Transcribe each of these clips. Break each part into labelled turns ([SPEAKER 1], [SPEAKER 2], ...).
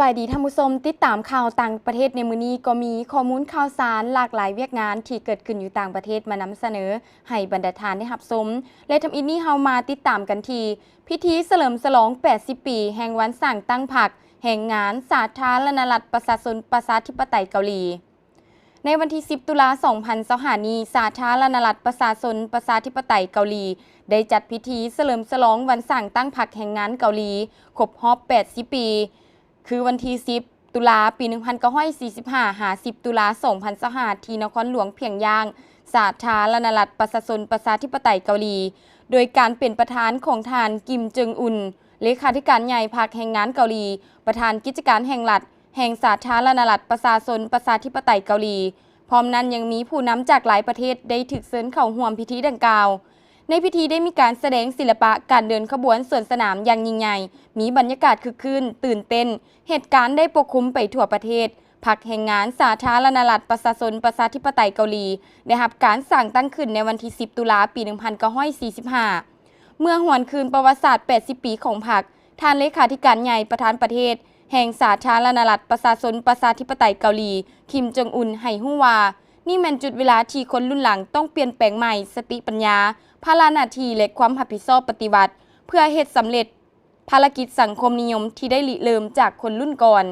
[SPEAKER 1] บายดีท่านผู้ชมติดตามข่าวต่างประเทศในมื้อนี้ก็มีข้อมูลข่าวสารหลากหลายเวียกงานที่เกิดขึ้นอยู่ต่างประเทศมานำเสนอให้บรรดาทานได้รับชมและทำอินนี้เฮามาติดตามกันที่พิธีเฉลิมฉลอง 80 ปีแห่งวันสร้างตั้งพรรคแห่งงานสาธารณรัฐประชาชนประชาธิปไตยเกาหลีในวันที่ 10 ตุลาคม 2025 นี้สาธารณรัฐประชาชนประชาธิปไตยเกาหลีได้จัดพิธีเฉลิมฉลองวันสร้างตั้งพรรคแห่งงานเกาหลีครบรอบ 80 ปีคือวันที่ 10 ตุลาปี 1945 10 ตุลา 2025 ที่นครหลวงเพียงยางสาธารณรัฐประชาชนประชาธิปไตยเกาหลีโดยการเป็นประธานของทานกิมเจิงอุนเลขาธิการใหญ่พรรคแห่งงานเกาหลีประธานกิจการแห่งรัฐแห่งสาธารณรัฐประชาชนประชาธิปไตยเกาหลีพร้อมนั้นยังมีผู้นำจากหลายประเทศได้ถูกเชิญเข้าร่วมพิธีดังกล่าวในพิธีได้มีการแสดงศิลปะการเดินขบวนสวนสนามอย่างยิ่งใหญ่มีบรรยากาศคึกคืนตื่นเต้นเหตุการณ์ได้ปกคลุมไปทั่วประเทศพรรคแห่งงานสาธารณรัฐประชาชนประชาธิปไตยเกาหลีได้รับการสร้างตั้งขึ้นในวันที่ 10 ตุลาปี 1945 เมื่อหวนคืนประวัติศาสตร์ 80 ปีของพรรคท่านเลขาธิการใหญ่ประธานประเทศแห่งสาธารณรัฐประชาชนประชาธิปไตยเกาหลีคิมจงอุนให้ฮู้ว่านี่แม่นจุดเวลาที่คนรุ่นหลังต้องเปลี่ยนแปลงใหม่สติปัญญาภาระหน้าที่และความรับผิดชอบปฏิบัติเพื่อเฮ็ดสำเร็จภารกิจสังคมนิยมที่ได้ริเริ่มจากคนรุ่นก่อน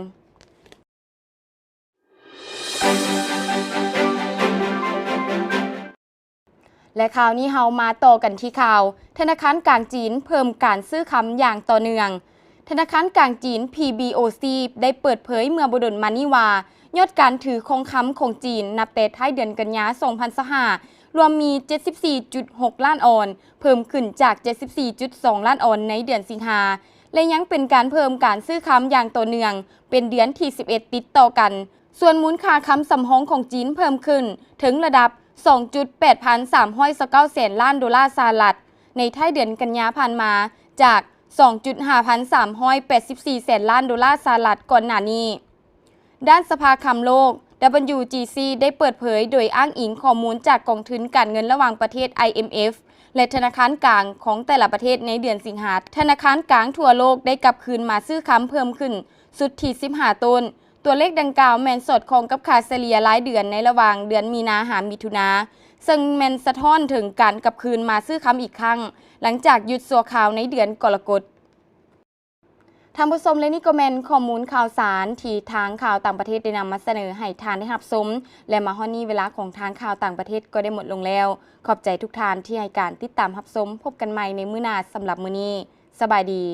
[SPEAKER 1] และข่าวนี้เฮามาต่อกันที่ข่าวธนาคารกลางจีนเพิ่มการซื้อคำอย่างต่อเนื่องธนาคารกลางจีน PBOC ได้เปิดเผยเมื่อบ่ดนมานี้ว่ายอดการถือคงคำของจีนนับแต่ท้ายเดือนกันยายน 2025รวมมี 74.6 ล้านออนเพิ่มขึ้นจาก 74.2 ล้านออนในเดือนสิงหาและยังเป็นการเพิ่มการซื้อคำอย่างต่อเนื่องเป็นเดือนที่ 11 ติดต่อกันส่วนมูลค่าคำสำรองของจีนเพิ่มขึ้นถึงระดับ 2.8329 แสนล้านดอลลาร์สหรัฐในท้ายเดือนกันยายนผ่านมาจาก 2.5384 แสนล้านดอลลาร์สหรัฐก่อนหน้านี้ด้านสภาคำโลก WGC ได้เปิดเผยโดยอ้างอิงข้อมูลจากกองทุนการเงินระหว่างประเทศ IMF และธนาคารกลางของแต่ละประเทศในเดือนสิงหาคมธนาคารกลางทั่วโลกได้กลับคืนมาซื้อคำเพิ่มขึ้นสุดที่ 15 ต้นตัวเลขดังกล่าวแมนสอดคล้องกับค่าเฉลี่ยรายเดือนในระหว่างเดือนมีนาหามิถุนาซึ่งแมนสะท้อนถึงการกลับคืนมาซื้อคำอีกครั้งหลังจากหยุดชั่วคราวในเดือนกรกฎาคมท่านผู้ชมและนี่ก็แม่นข้อมูลข่าวสารที่ทางข่าวต่างประเทศได้นำมาเสนอให้ทานได้รับชมและมาฮอดนี้เวลาของทางข่าวต่างประเทศก็ได้หมดลงแล้วขอบใจทุกท่านที่ให้การติดตามรับชมพบกันใหม่ในมื้อหน้าสำหรับมื้อนี้สบายดี